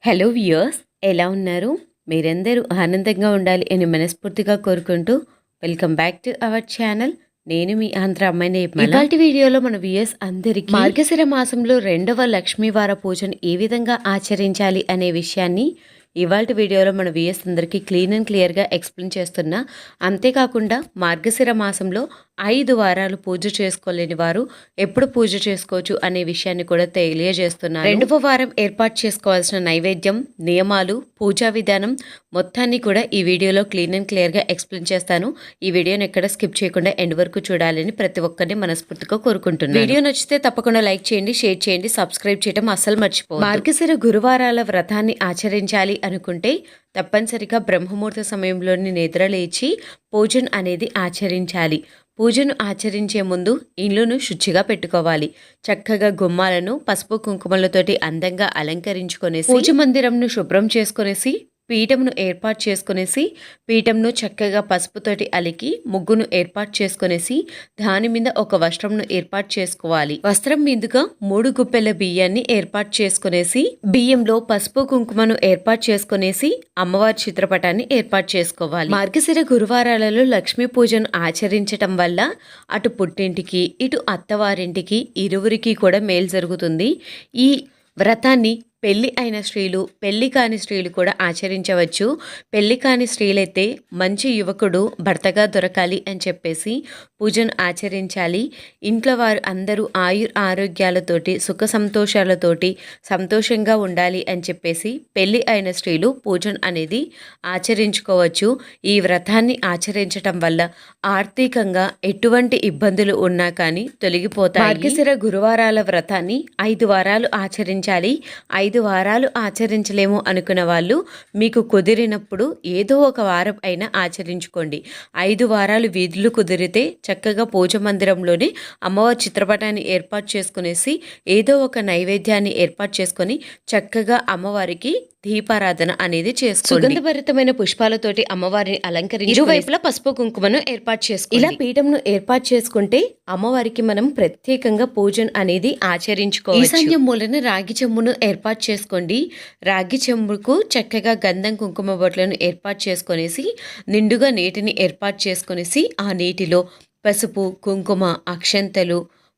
Hello viewers, ఎలా ఉన్నారు? మీరందరూ ఆనందంగా ఉండాలి అని మనస్ఫూర్తిగా కోరుకుంటూ welcome back to our channel. నేను మీ ఆంధ్ర అమ్మాయిని. ఇవాల్టి వీడియోలో మన వ్యూయర్స్ అందరికీ మార్గశిర మాసంలో 2వ లక్ష్మీవార పూజను ఏ విధంగా ఆచరించాలి అనే విషయాన్ని ఇవాల్టి వీడియోలో మన వ్యూయర్స్ అందరికీ క్లీన్ అండ్ క్లియర్గా ఎక్స్ప్లెయిన్ చేస్తున్నా. అంతేకాకుండా మార్గశిర మాసంలో 5 వారాలు పూజ చేసుకోలేని వారు ఎప్పుడు పూజ చేసుకోవచ్చు అనే విషయాన్ని కూడా తెలియజేస్తున్నారు. 2వ వారం ఏర్పాటు చేసుకోవాల్సిన నైవేద్యం, నియమాలు, పూజా విధానం మొత్తాన్ని కూడా ఈ వీడియోలో క్లీన్ అండ్ క్లియర్గా ఎక్స్ప్లెయిన్ చేస్తాను. ఈ వీడియోని ఎక్కడ స్కిప్ చేయకుండా ఎండ్ వరకు చూడాలని ప్రతి ఒక్కరిని మనస్ఫూర్తిగా కోరుకుంటున్నాను. వీడియో నచ్చితే తప్పకుండా లైక్ చేయండి, షేర్ చేయండి, సబ్స్క్రైబ్ చేయడం అస్సలు మర్చిపోవద్దు. మార్గశిర గురువారాల వ్రతాన్ని ఆచరించాలి అనుకుంటే తప్పనిసరిగా బ్రహ్మముహూర్త సమయంలోని నిద్రలేచి పూజను అనేది ఆచరించాలి. పూజను ఆచరించే ముందు ఇల్లును శుచిగా పెట్టుకోవాలి. చక్కగా గుమ్మాలను పసుపు కుంకుమలతోటి అందంగా అలంకరించుకొనేసి పూజ మందిరంను శుభ్రం చేసుకొనేసి పీఠంను ఏర్పాటు చేసుకునేసి పీఠంను చక్కగా పసుపుతోటి అలికి ముగ్గును ఏర్పాటు చేసుకునేసి దాని మీద ఒక వస్త్రంను ఏర్పాటు చేసుకోవాలి. వస్త్రం మీదుగా 3 గుప్పెల బియ్యాన్ని ఏర్పాటు చేసుకునేసి బియ్యంలో పసుపు కుంకుమను ఏర్పాటు చేసుకునేసి అమ్మవారి చిత్రపటాన్ని ఏర్పాటు చేసుకోవాలి. మార్గశిర గురువారాలలో లక్ష్మీ పూజను ఆచరించటం వల్ల అటు పుట్టింటికి ఇటు అత్తవారింటికి ఇరువురికి కూడా మేలు జరుగుతుంది. ఈ వ్రతాన్ని పెళ్లి అయిన స్త్రీలు, పెళ్లి కాని స్త్రీలు కూడా ఆచరించవచ్చు. పెళ్లి కాని స్త్రీలైతే మంచి యువకుడు భర్తగా దొరకాలి అని చెప్పేసి పూజను ఆచరించాలి. ఇంట్లో వారు అందరూ ఆరోగ్యాలతోటి సుఖ సంతోషాలతోటి సంతోషంగా ఉండాలి అని చెప్పేసి పెళ్లి అయిన స్త్రీలు పూజను అనేది ఆచరించుకోవచ్చు. ఈ వ్రతాన్ని ఆచరించటం వల్ల ఆర్థికంగా ఎటువంటి ఇబ్బందులు ఉన్నా కానీ తొలగిపోతాయి. మార్గశిర గురువారాల వ్రతాన్ని 5 వారాలు ఆచరించాలి. 5 వారాలు ఆచరించలేము అనుకున్న వాళ్ళు మీకు కుదిరినప్పుడు ఏదో ఒక వారం అయినా ఆచరించుకోండి. 5 వారాలు వీధులు కుదిరితే చక్కగా పూజ మందిరంలోనే అమ్మవారి చిత్రపటాన్ని ఏర్పాటు చేసుకునేసి ఏదో ఒక నైవేద్యాన్ని ఏర్పాటు చేసుకొని చక్కగా అమ్మవారికి దీపారాధన అనేది చేసుకోండి. సుగంధభరితమైన పుష్పాలతోటి అమ్మవారిని అలంకరించి ఇరువైపులా పసుపు కుంకుమను ఏర్పాటు చేసుకోండి. ఇలా పీఠంను ఏర్పాటు చేసుకుంటే అమ్మవారికి మనం ప్రత్యేకంగా పూజను అనేది ఆచరించుకోవచ్చు. ఈశాన్య మూలన రాగి చెంబును ఏర్పాటు చేసుకోండి. రాగి చెంబుకు చక్కగా గంధం కుంకుమ బొట్లను ఏర్పాటు చేసుకొనేసి నిండుగా నీటిని ఏర్పాటు చేసుకొనేసి ఆ నీటిలో పసుపు, కుంకుమ, అక్షంతలు,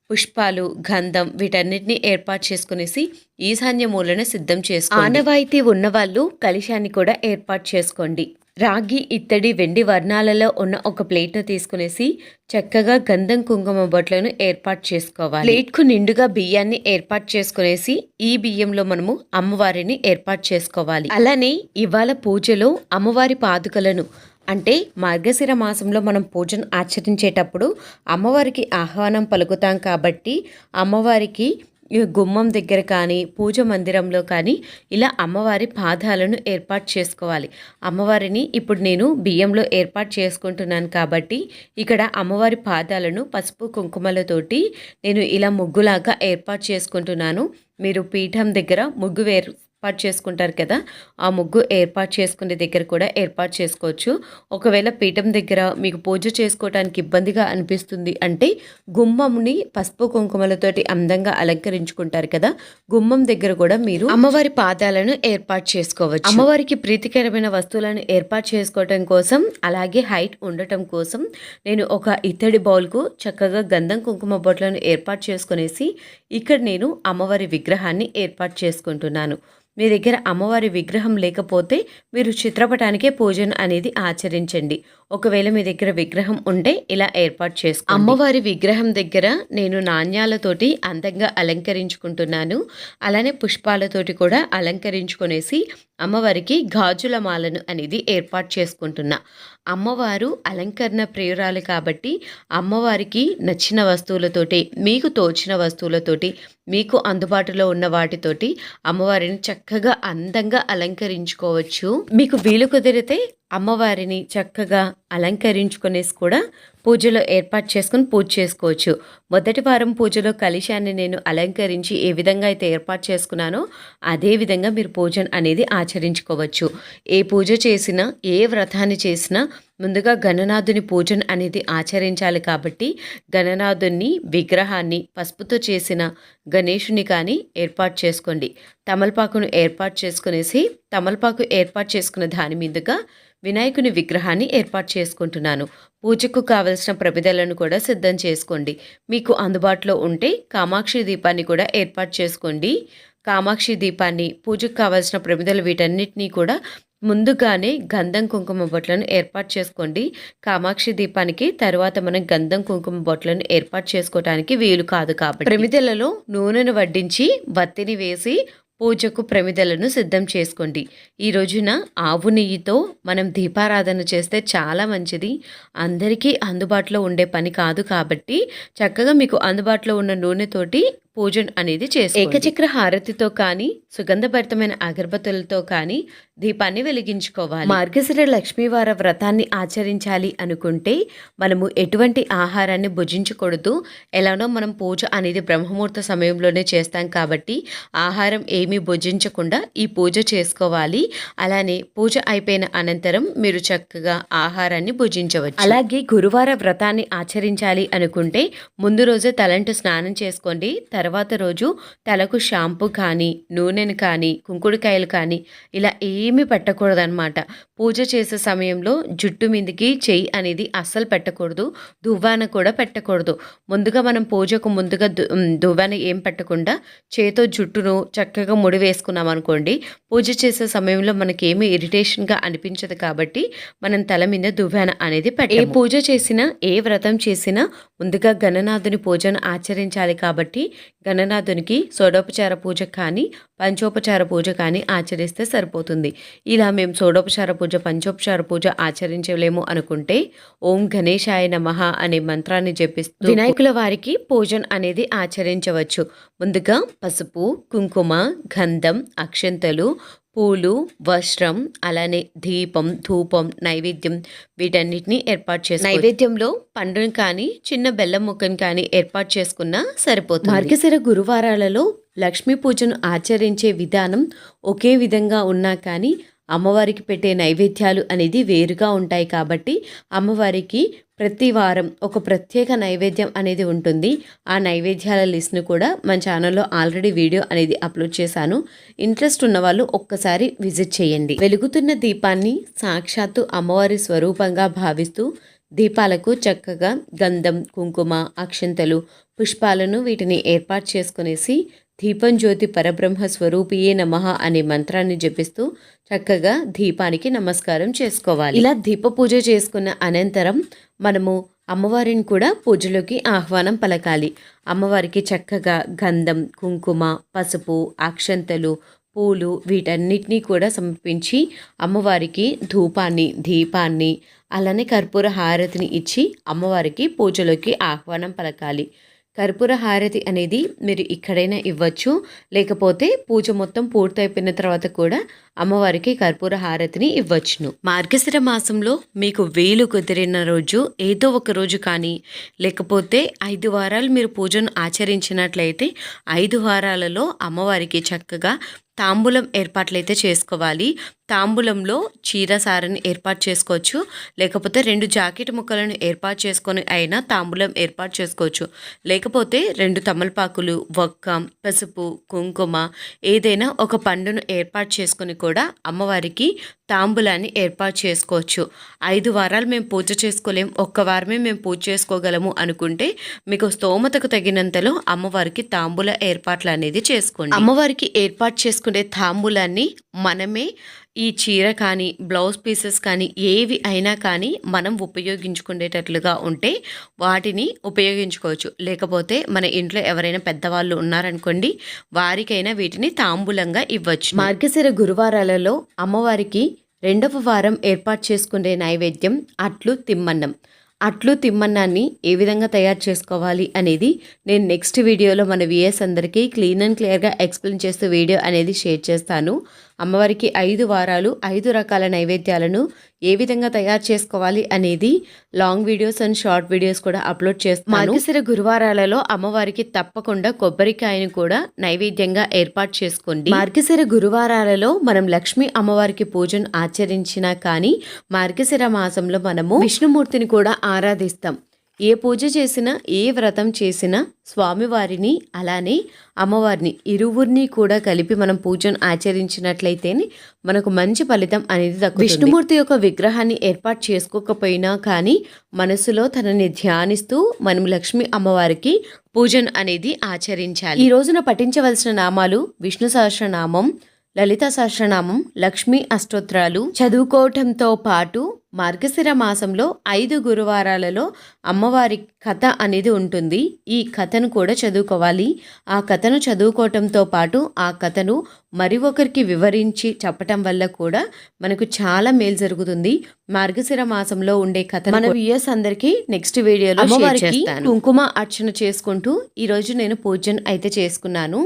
పుష్పాలు, గంధం వీటన్నిటిని ఏర్పాటు చేసుకునేసి ఈశాన్య మూలన సిద్ధం చేసుకోండి. ఆనవాయితీ ఉన్నవాళ్ళు కలశాన్ని కూడా ఏర్పాటు చేసుకోండి. రాగి, ఇత్తడి, వెండి వర్ణాలలో ఉన్న ఒక ప్లేట్ను తీసుకునేసి చక్కగా గంధం కుంకుమ బొట్లను ఏర్పాటు చేసుకోవాలి. ప్లేట్కు నిండుగా బియ్యాన్ని ఏర్పాటు చేసుకునేసి ఈ బియ్యంలో మనము అమ్మవారిని ఏర్పాటు చేసుకోవాలి. అలానే ఇవాళ పూజలో అమ్మవారి పాదుకలను అంటే మార్గశిర మాసంలో మనం పూజను ఆచరించేటప్పుడు అమ్మవారికి ఆహ్వానం పలుకుతాం కాబట్టి అమ్మవారికి గుమ్మం దగ్గర కానీ పూజ మందిరంలో కానీ ఇలా అమ్మవారి పాదాలను ఏర్పాటు చేసుకోవాలి. అమ్మవారిని ఇప్పుడు నేను బియ్యంలో ఏర్పాటు చేసుకుంటున్నాను కాబట్టి ఇక్కడ అమ్మవారి పాదాలను పసుపు కుంకుమలతోటి నేను ఇలా ముగ్గులాగా ఏర్పాటు చేసుకుంటున్నాను. మీరు పీఠం దగ్గర ముగ్గు ఏర్పాటు చేసుకుంటారు కదా, ఆ ముగ్గు ఏర్పాటు చేసుకునే దగ్గర కూడా ఏర్పాటు చేసుకోవచ్చు. ఒకవేళ పీఠం దగ్గర మీకు పూజ చేసుకోవడానికి ఇబ్బందిగా అనిపిస్తుంది అంటే గుమ్మంని పసుపు కుంకుమలతోటి అందంగా అలంకరించుకుంటారు కదా, గుమ్మం దగ్గర కూడా మీరు అమ్మవారి పాదాలను ఏర్పాటు చేసుకోవచ్చు. అమ్మవారికి ప్రీతికరమైన వస్తువులను ఏర్పాటు చేసుకోవటం కోసం అలాగే హైట్ ఉండటం కోసం నేను ఒక ఇత్తడి బౌల్కు చక్కగా గంధం కుంకుమ బొట్లను ఏర్పాటు చేసుకునేసి ఇక్కడ నేను అమ్మవారి విగ్రహాన్ని ఏర్పాటు చేసుకుంటున్నాను. మీ దగ్గర అమ్మవారి విగ్రహం లేకపోతే మీరు చిత్రపటానికే పూజను అనేది ఆచరించండి. ఒకవేళ మీ దగ్గర విగ్రహం ఉంటే ఇలా ఏర్పాటు చేసుకోండి. అమ్మవారి విగ్రహం దగ్గర నేను నాణ్యాలతోటి అందంగా అలంకరించుకుంటున్నాను. అలానే పుష్పాలతోటి కూడా అలంకరించుకునేసి అమ్మవారికి గాజుల మాలను అనేది ఏర్పాటు చేసుకుంటున్నా. అమ్మవారు అలంకరణ ప్రియురాలు కాబట్టి అమ్మవారికి నచ్చిన వస్తువులతోటి, మీకు తోచిన వస్తువులతోటి, మీకు అందుబాటులో ఉన్న వాటితోటి అమ్మవారిని చక్కగా అందంగా అలంకరించుకోవచ్చు. మీకు వీలు కుదిరితే అమ్మవారిని చక్కగా అలంకరించుకునేసి కూడా పూజలో ఏర్పాటు చేసుకుని పూజ చేసుకోవచ్చు. మొదటి వారం పూజలో కలశాన్ని నేను అలంకరించి ఏ విధంగా అయితే ఏర్పాటు చేసుకున్నానో అదే విధంగా మీరు పూజను అనేది ఆచరించుకోవచ్చు. ఏ పూజ చేసినా, ఏ వ్రతాన్ని చేసినా ముందుగా గణనాథుని పూజను అనేది ఆచరించాలి కాబట్టి గణనాథుని విగ్రహాన్ని పసుపుతో చేసిన గణేషుని కానీ ఏర్పాటు చేసుకోండి. తమలపాకును ఏర్పాటు చేసుకునేసి తమలపాకు ఏర్పాటు చేసుకున్న దాని మీదుగా వినాయకుని విగ్రహాన్ని ఏర్పాటు చేసుకుంటున్నాను. పూజకు కావలసిన ప్రమిదలను కూడా సిద్ధం చేసుకోండి. మీకు అందుబాటులో ఉంటే కామాక్షి దీపాన్ని కూడా ఏర్పాటు చేసుకోండి. కామాక్షి దీపాన్ని, పూజకు కావలసిన ప్రమిదలు వీటన్నిటినీ కూడా ముందుగానే గంధం కుంకుమ బొట్లను ఏర్పాటు చేసుకోండి. కామాక్షి దీపానికి తర్వాత మనం గంధం కుంకుమ బొట్లను ఏర్పాటు చేసుకోవడానికి వీలు కాదు కాబట్టి ప్రమిదలలో నూనెను వడ్డించి వత్తిని వేసి పూజకు ప్రమిదలను సిద్ధం చేసుకోండి. ఈ రోజున ఆవు నెయ్యితో మనం దీపారాధన చేస్తే చాలా మంచిది. అందరికీ అందుబాటులో ఉండే పని కాదు కాబట్టి చక్కగా మీకు అందుబాటులో ఉన్న నూనెతోటి పూజను అనేది చేసుకోండి. ఏకచక్ర హారతితో కానీ సుగంధభరితమైన అగరబత్తులతో కానీ దీపాన్ని వెలిగించుకోవాలి. మార్గశిర లక్ష్మీవార వ్రతాన్ని ఆచరించాలి అనుకుంటే మనము ఎటువంటి ఆహారాన్ని భుజించకూడదు. ఎలానో మనం పూజ అనేది బ్రహ్మముహూర్త సమయంలోనే చేస్తాం కాబట్టి ఆహారం ఏమీ భుజించకుండా ఈ పూజ చేసుకోవాలి. అలానే పూజ అయిపోయిన అనంతరం మీరు చక్కగా ఆహారాన్ని భుజించవచ్చు. అలాగే గురువార వ్రతాన్ని ఆచరించాలి అనుకుంటే ముందు రోజే తలంటు స్నానం చేసుకోండి. తర్వాత రోజు తలకు షాంపూ కానీ నూనెను కానీ కుంకుడుకాయలు కానీ ఇలా ఏమీ పెట్టకూడదన్నమాట. పూజ చేసే సమయంలో జుట్టు మీదకి చెయ్యి అనేది అస్సలు పెట్టకూడదు. దువ్వాన కూడా పెట్టకూడదు. ముందుగా మనం పూజకు ముందుగా దువ్వాన ఏం పెట్టకుండా చేతో జుట్టును చక్కగా ముడి వేసుకున్నాం అనుకోండి, పూజ చేసే సమయంలో మనకి ఏమీ ఇరిటేషన్గా అనిపించదు కాబట్టి మనం తల మీద దువ్వాన అనేది పెట్టాలి. ఏ పూజ చేసినా ఏ వ్రతం చేసినా ముందుగా గణనాథుని పూజను ఆచరించాలి కాబట్టి గణనాథునికి షోడోపచార పూజ కానీ పంచోపచార పూజ కానీ ఆచరిస్తే సరిపోతుంది. ఇలా మేము షోడోపచార పూజ పంచోపచార పూజ ఆచరించలేము అనుకుంటే ఓం గణేశాయ నమః అనే మంత్రాన్ని జపిస్తూ వినాయకుల వారికి పూజన అనేది ఆచరించవచ్చు. ముందుగా పసుపు, కుంకుమ, గంధం, అక్షంతలు, పూలు, వస్త్రం, అలానే దీపం, ధూపం, నైవేద్యం వీటన్నిటిని ఏర్పాటు చేసి నైవేద్యంలో పండును కానీ చిన్న బెల్లం ముక్కను కానీ ఏర్పాటు చేసుకున్నా సరిపోతుంది. మార్గశిర గురువారాలలో లక్ష్మీ పూజను ఆచరించే విధానం ఒకే విధంగా ఉన్నా కానీ అమ్మవారికి పెట్టే నైవేద్యాలు అనేది వేరుగా ఉంటాయి కాబట్టి అమ్మవారికి ప్రతి వారం ఒక ప్రత్యేక నైవేద్యం అనేది ఉంటుంది. ఆ నైవేద్యాల లిస్ట్ను కూడా మన ఛానల్లో ఆల్రెడీ వీడియో అనేది అప్లోడ్ చేశాను. ఇంట్రెస్ట్ ఉన్న వాళ్ళు ఒక్కసారి విజిట్ చేయండి. వెలుగుతున్న దీపాన్ని సాక్షాత్తు అమ్మవారి స్వరూపంగా భావిస్తూ దీపాలకు చక్కగా గంధం, కుంకుమ, అక్షంతలు, పుష్పాలను వీటిని ఏర్పాటు చేసుకునేసి దీపం జ్యోతి పరబ్రహ్మ స్వరూపియే నమః అనే మంత్రాన్ని జపిస్తూ చక్కగా దీపానికి నమస్కారం చేసుకోవాలి. ఇలా దీప పూజ చేసుకున్న అనంతరం మనము అమ్మవారిని కూడా పూజలోకి ఆహ్వానం పలకాలి. అమ్మవారికి చక్కగా గంధం, కుంకుమ, పసుపు, అక్షంతలు, పూలు వీటన్నిటినీ కూడా సమర్పించి అమ్మవారికి ధూపాన్ని, దీపాన్ని అలానే కర్పూర హారతిని ఇచ్చి అమ్మవారికి పూజలోకి ఆహ్వానం పలకాలి. కర్పూర హారతి అనేది మీరు ఇక్కడైనా ఇవ్వచ్చు, లేకపోతే పూజ మొత్తం పూర్తయిపోయిన తర్వాత కూడా అమ్మవారికి కర్పూర హారతిని ఇవ్వచ్చును. మార్గశిర మాసంలో మీకు వీలు కుదిరిన రోజు ఏదో ఒక రోజు కానీ లేకపోతే 5 వారాలు మీరు పూజను ఆచరించినట్లయితే 5 వారాలలో అమ్మవారికి చక్కగా తాంబూలం ఏర్పాట్లయితే చేసుకోవాలి. తాంబూలంలో చీర సారని ఏర్పాటు చేసుకోవచ్చు, లేకపోతే 2 జాకెట్ ముక్కలను ఏర్పాటు చేసుకొని అయినా తాంబూలం ఏర్పాటు చేసుకోవచ్చు. లేకపోతే 2 తమలపాకులు, వక్క, పసుపు, కుంకుమ ఏదైనా ఒక పండును ఏర్పాటు చేసుకొని కూడా అమ్మవారికి తాంబూలాన్ని ఏర్పాటు చేసుకోవచ్చు. 5 వారాలు మేము పూజ చేసుకోలేం, 1 వారమే మేము పూజ చేసుకోగలము అనుకుంటే మీకు స్తోమతకు తగినంతలో అమ్మవారికి తాంబూల ఏర్పాట్లు అనేది చేసుకోండి. అమ్మవారికి ఏర్పాటు చేసుకునే తాంబూలాన్ని మనమే ఈ చీర కానీ బ్లౌజ్ పీసెస్ కానీ ఏవి అయినా కానీ మనం ఉపయోగించుకునేటట్లుగా ఉంటే వాటిని ఉపయోగించుకోవచ్చు. లేకపోతే మన ఇంట్లో ఎవరైనా పెద్దవాళ్ళు ఉన్నారనుకోండి, వారికైనా వీటిని తాంబూలంగా ఇవ్వచ్చు. మార్గశిర గురువారాలలో అమ్మవారికి 2వ వారం ఏర్పాటు చేసుకునే నైవేద్యం అట్లు తిమ్మన్నం. అట్లు తిమ్మన్నాన్ని ఏ విధంగా తయారు చేసుకోవాలి అనేది నేను నెక్స్ట్ వీడియోలో మన వ్యూయర్స్ అందరికీ క్లీన్ అండ్ క్లియర్గా ఎక్స్ప్లెయిన్ చేస్తూ వీడియో అనేది షేర్ చేస్తాను. అమ్మవారికి 5 వారాలు 5 రకాల నైవేద్యాలను ఏ విధంగా తయారు చేసుకోవాలి అనేది long videos and short videos కూడా అప్లోడ్ చేస్తాను. మార్గశిర గురువారాలలో అమ్మవారికి తప్పకుండా కొబ్బరికాయను కూడా నైవేద్యంగా ఏర్పాటు చేసుకోండి. మార్గశిర గురువారాలలో మనం లక్ష్మీ అమ్మవారికి పూజను ఆచరించినా కానీ మార్గశిర మాసంలో మనము విష్ణుమూర్తిని కూడా ఆరాధిస్తాం. ఏ పూజ చేసినా ఏ వ్రతం చేసినా స్వామివారిని అలానే అమ్మవారిని ఇరువురిని కూడా కలిపి మనం పూజను ఆచరించినట్లయితేనే మనకు మంచి ఫలితం అనేది దక్కుతుంది. విష్ణుమూర్తి యొక్క విగ్రహాన్ని ఏర్పాటు చేసుకోకపోయినా కానీ మనసులో తనని ధ్యానిస్తూ మనం లక్ష్మీ అమ్మవారికి పూజను అనేది ఆచరించాలి. ఈ రోజున పఠించవలసిన నామాలు విష్ణు సహస్రనామం, లలిత సహస్రనామం, లక్ష్మీ అష్టోత్తరాలు చదువుకోవటంతో పాటు మార్గశిర మాసంలో 5 గురువారాలలో అమ్మవారి కథ అనేది ఉంటుంది. ఈ కథను కూడా చదువుకోవాలి. ఆ కథను చదువుకోవటంతో పాటు ఆ కథను మరి ఒకరికి వివరించి చెప్పటం వల్ల కూడా మనకు చాలా మేలు జరుగుతుంది. మార్గశిర మాసంలో ఉండే కథ మన వ్యూయర్స్ అందరికీ నెక్స్ట్ వీడియోలో అమ్మవారికి కుంకుమ అర్చన చేసుకుంటూ ఈరోజు నేను పూజను అయితే చేసుకున్నాను.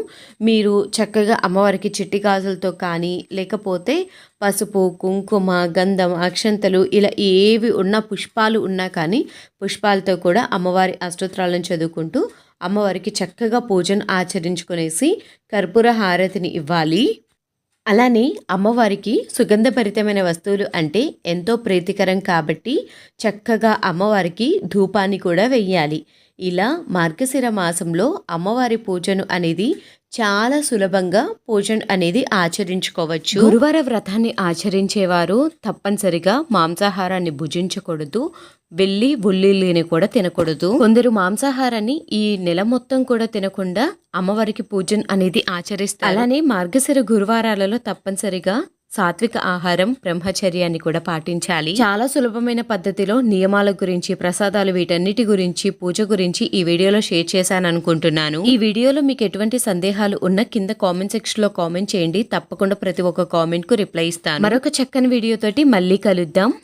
మీరు చక్కగా అమ్మవారికి చిట్టి గాజులతో కానీ లేకపోతే పసుపు, కుంకుమ, గంధం, అక్షంతలు ఇలా ఏవి ఉన్నా పుష్పాలు ఉన్నా కానీ పుష్పాలతో కూడా అమ్మవారి అష్టోత్తరాలను చదువుకుంటూ అమ్మవారికి చక్కగా పూజను ఆచరించుకునేసి కర్పూర హారతిని ఇవ్వాలి. అలానే అమ్మవారికి సుగంధభరితమైన వస్తువులు అంటే ఎంతో ప్రీతికరం కాబట్టి చక్కగా అమ్మవారికి ధూపాన్ని కూడా వెయ్యాలి. ఇలా మార్గశిర మాసంలో అమ్మవారి పూజను అనేది చాలా సులభంగా పూజను అనేది ఆచరించుకోవచ్చు. గురువార వ్రతాన్ని ఆచరించేవారు తప్పనిసరిగా మాంసాహారాన్ని భుజించకూడదు, వెల్లి ఉల్లిని కూడా తినకూడదు. కొందరు మాంసాహారాన్ని ఈ నెల మొత్తం కూడా తినకుండా అమ్మవారికి పూజను అనేది ఆచరిస్తారు. అలానే మార్గశిర గురువారాలలో తప్పనిసరిగా సాత్విక ఆహారం, బ్రహ్మచర్యాన్ని కూడా పాటించాలి. చాలా సులభమైన పద్ధతిలో నియమాల గురించి, ప్రసాదాలు, వీటన్నిటి గురించి, పూజ గురించి ఈ వీడియోలో షేర్ చేశాను అనుకుంటున్నాను. ఈ వీడియోలో మీకు ఎటువంటి సందేహాలు ఉన్నా కింద కామెంట్ సెక్షన్ లో కామెంట్ చేయండి. తప్పకుండా ప్రతి ఒక్క కామెంట్ కు రిప్లై ఇస్తాను. మరొక చక్కని వీడియోతోటి మళ్ళీ కలుద్దాం.